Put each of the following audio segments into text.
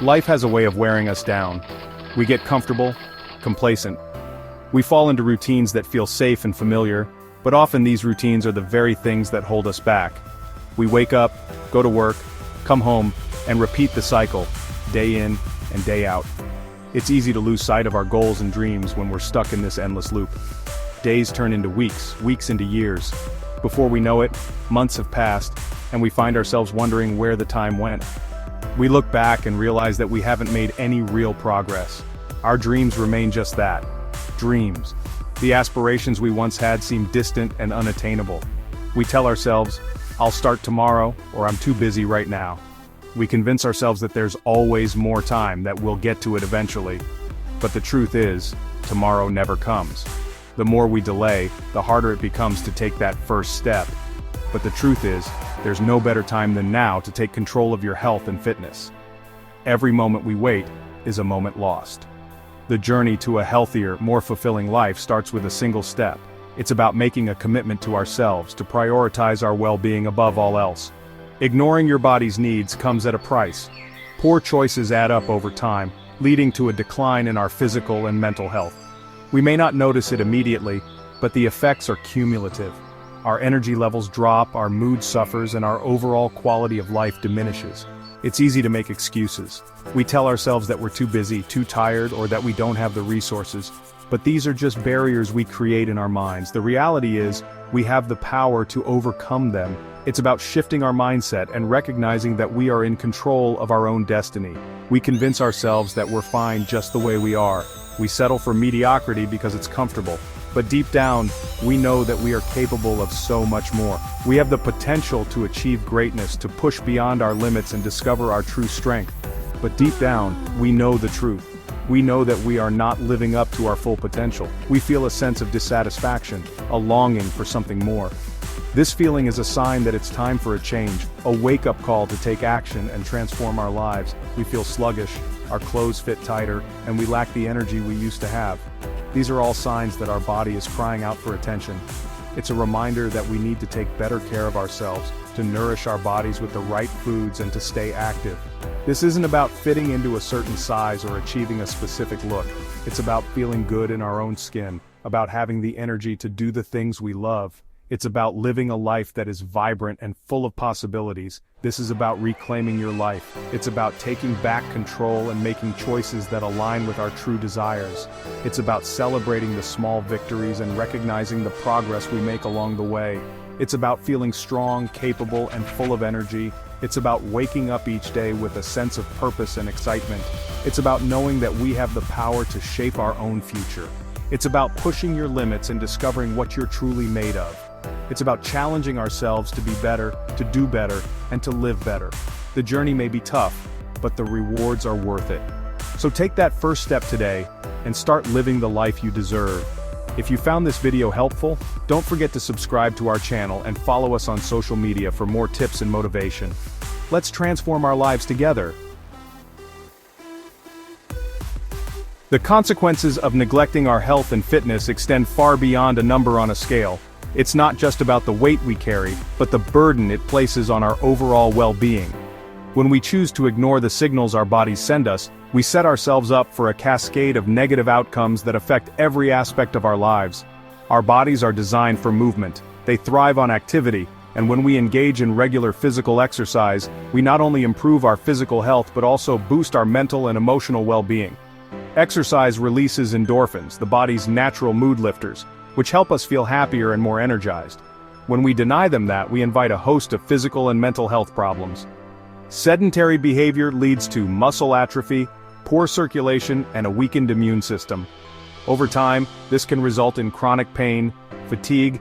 Life has a way of wearing us down. We get comfortable, complacent. We fall into routines that feel safe and familiar, but often these routines are the very things that hold us back. We wake up, go to work, come home, and repeat the cycle, day in and day out. It's easy to lose sight of our goals and dreams when we're stuck in this endless loop. Days turn into weeks, weeks into years. Before we know it, months have passed, and we find ourselves wondering where the time went. We look back and realize that we haven't made any real progress. Our dreams remain just that, dreams. The aspirations we once had seem distant and unattainable. We tell ourselves, I'll start tomorrow, or I'm too busy right now. We convince ourselves that there's always more time, that we'll get to it eventually. But the truth is, tomorrow never comes. The more we delay, the harder it becomes to take that first step. But the truth is, there's no better time than now to take control of your health and fitness. Every moment we wait is a moment lost. The journey to a healthier, more fulfilling life starts with a single step. It's about making a commitment to ourselves to prioritize our well-being above all else. Ignoring your body's needs comes at a price. Poor choices add up over time, leading to a decline in our physical and mental health. We may not notice it immediately, but the effects are cumulative. Our energy levels drop, our mood suffers, and our overall quality of life diminishes. It's easy to make excuses. We tell ourselves that we're too busy, too tired, or that we don't have the resources. But these are just barriers we create in our minds. The reality is, we have the power to overcome them. It's about shifting our mindset and recognizing that we are in control of our own destiny. We convince ourselves that we're fine just the way we are. We settle for mediocrity because it's comfortable. But deep down, we know that we are capable of so much more. We have the potential to achieve greatness, to push beyond our limits and discover our true strength. But deep down, we know the truth. We know that we are not living up to our full potential. We feel a sense of dissatisfaction, a longing for something more. This feeling is a sign that it's time for a change, a wake-up call to take action and transform our lives. We feel sluggish, our clothes fit tighter, and we lack the energy we used to have. These are all signs that our body is crying out for attention. It's a reminder that we need to take better care of ourselves, to nourish our bodies with the right foods and to stay active. This isn't about fitting into a certain size or achieving a specific look. It's about feeling good in our own skin, about having the energy to do the things we love. It's about living a life that is vibrant and full of possibilities. This is about reclaiming your life. It's about taking back control and making choices that align with our true desires. It's about celebrating the small victories and recognizing the progress we make along the way. It's about feeling strong, capable, and full of energy. It's about waking up each day with a sense of purpose and excitement. It's about knowing that we have the power to shape our own future. It's about pushing your limits and discovering what you're truly made of. It's about challenging ourselves to be better, to do better, and to live better. The journey may be tough, but the rewards are worth it. So take that first step today, and start living the life you deserve. If you found this video helpful, don't forget to subscribe to our channel and follow us on social media for more tips and motivation. Let's transform our lives together. The consequences of neglecting our health and fitness extend far beyond a number on a scale. It's not just about the weight we carry, but the burden it places on our overall well-being. When we choose to ignore the signals our bodies send us, we set ourselves up for a cascade of negative outcomes that affect every aspect of our lives. Our bodies are designed for movement, they thrive on activity, and when we engage in regular physical exercise, we not only improve our physical health but also boost our mental and emotional well-being. Exercise releases endorphins, the body's natural mood lifters, which help us feel happier and more energized. When we deny them that, we invite a host of physical and mental health problems. Sedentary behavior leads to muscle atrophy, poor circulation, and a weakened immune system. Over time, this can result in chronic pain, fatigue,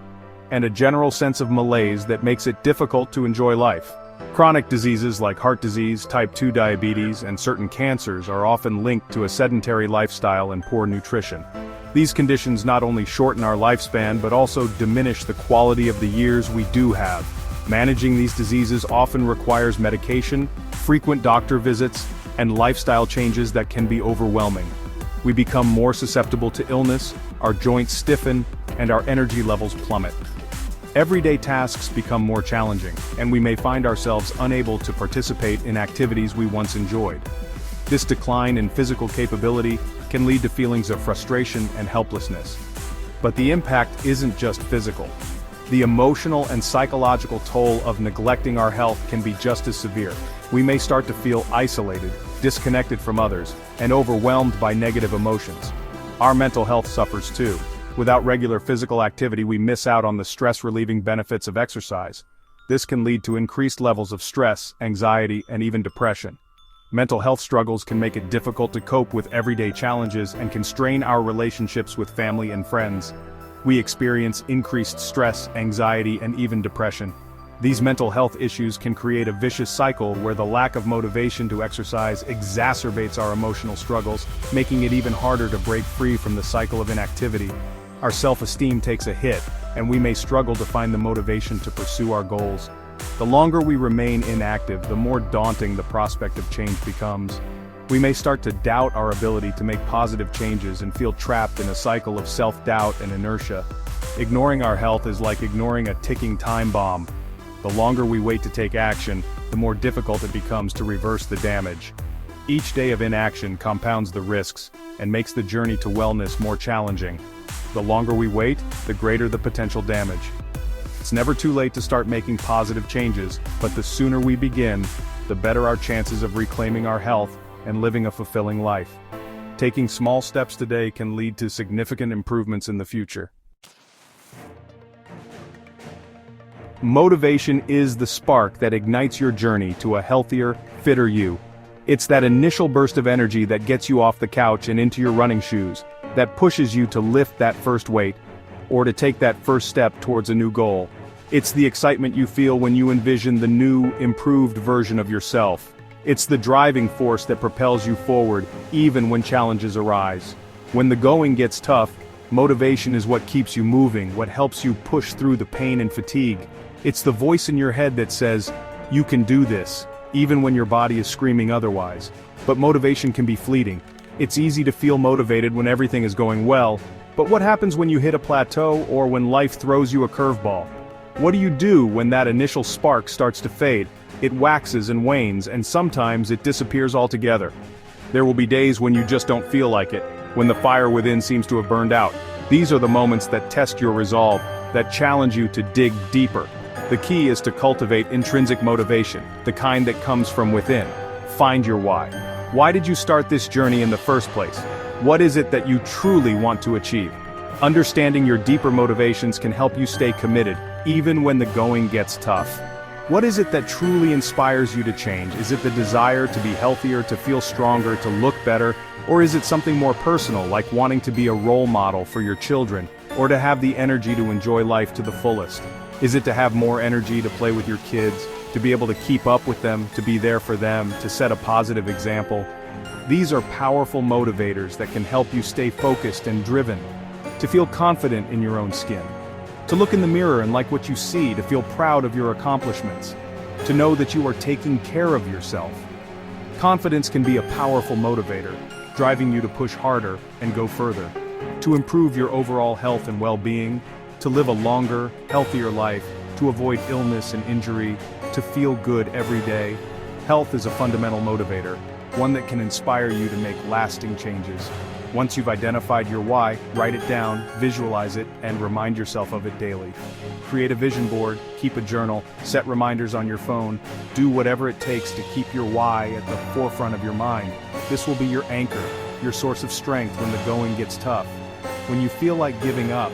and a general sense of malaise that makes it difficult to enjoy life. Chronic diseases like heart disease, type 2 diabetes, and certain cancers are often linked to a sedentary lifestyle and poor nutrition. These conditions not only shorten our lifespan but also diminish the quality of the years we do have. Managing these diseases often requires medication, frequent doctor visits, and lifestyle changes that can be overwhelming. We become more susceptible to illness, our joints stiffen, and our energy levels plummet. Everyday tasks become more challenging, and we may find ourselves unable to participate in activities we once enjoyed. This decline in physical capability can lead to feelings of frustration and helplessness. But the impact isn't just physical. The emotional and psychological toll of neglecting our health can be just as severe. We may start to feel isolated, disconnected from others, and overwhelmed by negative emotions. Our mental health suffers too. Without regular physical activity, we miss out on the stress-relieving benefits of exercise. This can lead to increased levels of stress, anxiety, and even depression. Mental health struggles can make it difficult to cope with everyday challenges and can strain our relationships with family and friends. We experience increased stress, anxiety, and even depression. These mental health issues can create a vicious cycle where the lack of motivation to exercise exacerbates our emotional struggles, making it even harder to break free from the cycle of inactivity. Our self-esteem takes a hit, and we may struggle to find the motivation to pursue our goals. The longer we remain inactive, the more daunting the prospect of change becomes. We may start to doubt our ability to make positive changes and feel trapped in a cycle of self-doubt and inertia. Ignoring our health is like ignoring a ticking time bomb. The longer we wait to take action, the more difficult it becomes to reverse the damage. Each day of inaction compounds the risks and makes the journey to wellness more challenging. The longer we wait, the greater the potential damage. It's never too late to start making positive changes, but the sooner we begin, the better our chances of reclaiming our health and living a fulfilling life. Taking small steps today can lead to significant improvements in the future. Motivation is the spark that ignites your journey to a healthier, fitter you. It's that initial burst of energy that gets you off the couch and into your running shoes, that pushes you to lift that first weight, or to take that first step towards a new goal. It's the excitement you feel when you envision the new, improved version of yourself. It's the driving force that propels you forward, even when challenges arise. When the going gets tough, motivation is what keeps you moving, what helps you push through the pain and fatigue. It's the voice in your head that says, "You can do this," even when your body is screaming otherwise. But motivation can be fleeting. It's easy to feel motivated when everything is going well, but what happens when you hit a plateau or when life throws you a curveball? What do you do when that initial spark starts to fade? It waxes and wanes, and sometimes it disappears altogether. There will be days when you just don't feel like it, when the fire within seems to have burned out. These are the moments that test your resolve, that challenge you to dig deeper. The key is to cultivate intrinsic motivation, the kind that comes from within. Find your why. Why did you start this journey in the first place? What is it that you truly want to achieve? Understanding your deeper motivations can help you stay committed, even when the going gets tough. What is it that truly inspires you to change? Is it the desire to be healthier, to feel stronger, to look better? Or is it something more personal, like wanting to be a role model for your children, or to have the energy to enjoy life to the fullest? Is it to have more energy to play with your kids, to be able to keep up with them, to be there for them, to set a positive example? These are powerful motivators that can help you stay focused and driven, to feel confident in your own skin, to look in the mirror and like what you see, to feel proud of your accomplishments, to know that you are taking care of yourself. Confidence can be a powerful motivator, driving you to push harder and go further, to improve your overall health and well-being, to live a longer, healthier life, to avoid illness and injury, to feel good every day. Health is a fundamental motivator, one that can inspire you to make lasting changes. Once you've identified your why, write it down, visualize it, and remind yourself of it daily. Create a vision board, keep a journal, set reminders on your phone, do whatever it takes to keep your why at the forefront of your mind. This will be your anchor, your source of strength when the going gets tough. When you feel like giving up,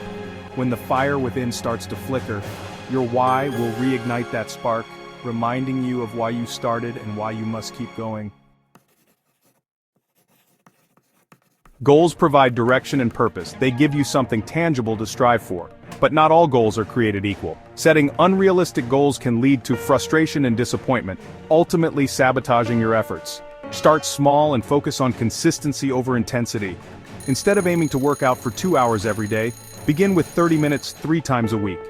when the fire within starts to flicker, your why will reignite that spark, reminding you of why you started and why you must keep going. Goals provide direction and purpose. They give you something tangible to strive for. But not all goals are created equal. Setting unrealistic goals can lead to frustration and disappointment, ultimately sabotaging your efforts. Start small and focus on consistency over intensity. Instead of aiming to work out for 2 hours every day, begin with 30 minutes 3 times a week.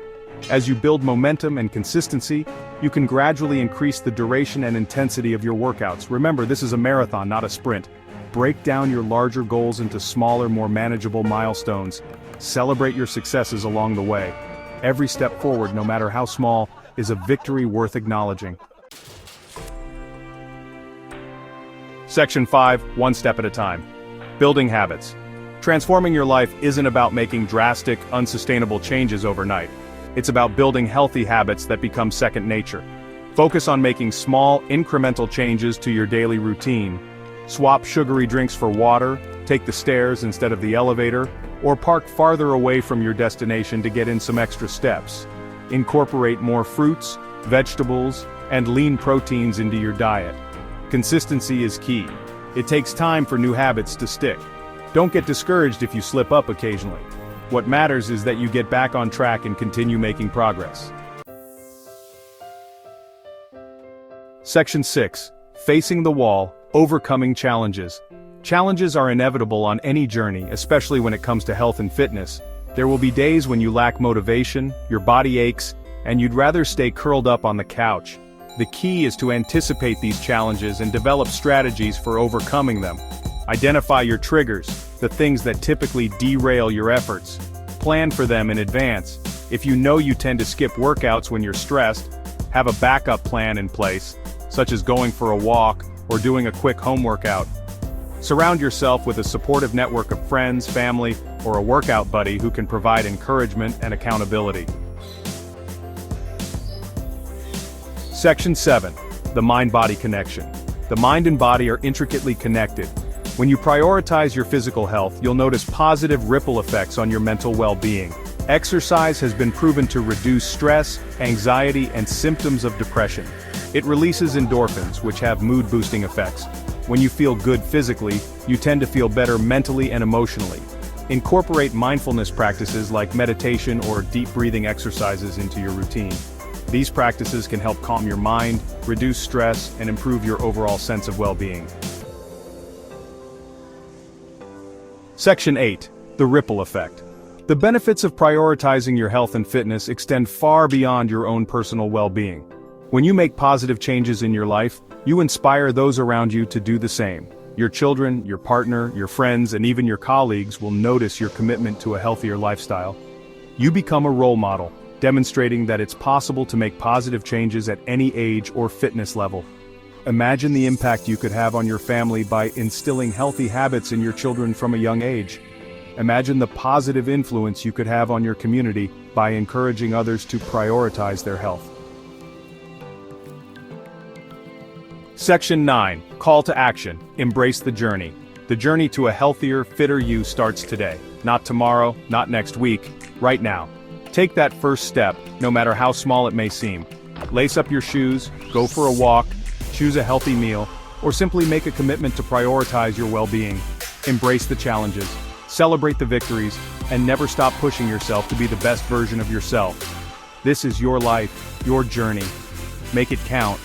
As you build momentum and consistency, you can gradually increase the duration and intensity of your workouts. Remember, this is a marathon, not a sprint. Break down your larger goals into smaller, more manageable milestones. Celebrate your successes along the way. Every step forward, no matter how small, is a victory worth acknowledging. Section 5, one step at a time. Building habits. Transforming your life isn't about making drastic, unsustainable changes overnight. It's about building healthy habits that become second nature. Focus on making small, incremental changes to your daily routine. Swap sugary drinks for water, take the stairs instead of the elevator, or park farther away from your destination to get in some extra steps. Incorporate more fruits, vegetables, and lean proteins into your diet. Consistency is key. It takes time for new habits to stick. Don't get discouraged if you slip up occasionally. What matters is that you get back on track and continue making progress. Section 6. Facing the wall, overcoming challenges. Challenges are inevitable on any journey, especially when it comes to health and fitness. There will be days when you lack motivation, your body aches, and you'd rather stay curled up on the couch. The key is to anticipate these challenges and develop strategies for overcoming them. Identify your triggers, the things that typically derail your efforts. Plan for them in advance. If you know you tend to skip workouts when you're stressed, have a backup plan in place, such as going for a walk or doing a quick home workout. Surround yourself with a supportive network of friends, family, or a workout buddy who can provide encouragement and accountability. Section 7. The mind-body connection. The mind and body are intricately connected. When you prioritize your physical health, you'll notice positive ripple effects on your mental well-being. Exercise has been proven to reduce stress, anxiety, and symptoms of depression. It releases endorphins, which have mood-boosting effects. When you feel good physically, you tend to feel better mentally and emotionally. Incorporate mindfulness practices like meditation or deep breathing exercises into your routine. These practices can help calm your mind, reduce stress, and improve your overall sense of well-being. Section 8. The ripple effect. The benefits of prioritizing your health and fitness extend far beyond your own personal well-being. When you make positive changes in your life, you inspire those around you to do the same. Your children, your partner, your friends, and even your colleagues will notice your commitment to a healthier lifestyle. You become a role model, demonstrating that it's possible to make positive changes at any age or fitness level. Imagine the impact you could have on your family by instilling healthy habits in your children from a young age. Imagine the positive influence you could have on your community by encouraging others to prioritize their health. Section 9. Call to action. Embrace the journey. The journey to a healthier, fitter you starts today. Not tomorrow, not next week, right now. Take that first step, no matter how small it may seem. Lace up your shoes, go for a walk, choose a healthy meal, or simply make a commitment to prioritize your well-being. Embrace the challenges, celebrate the victories, and never stop pushing yourself to be the best version of yourself. This is your life, your journey. Make it count.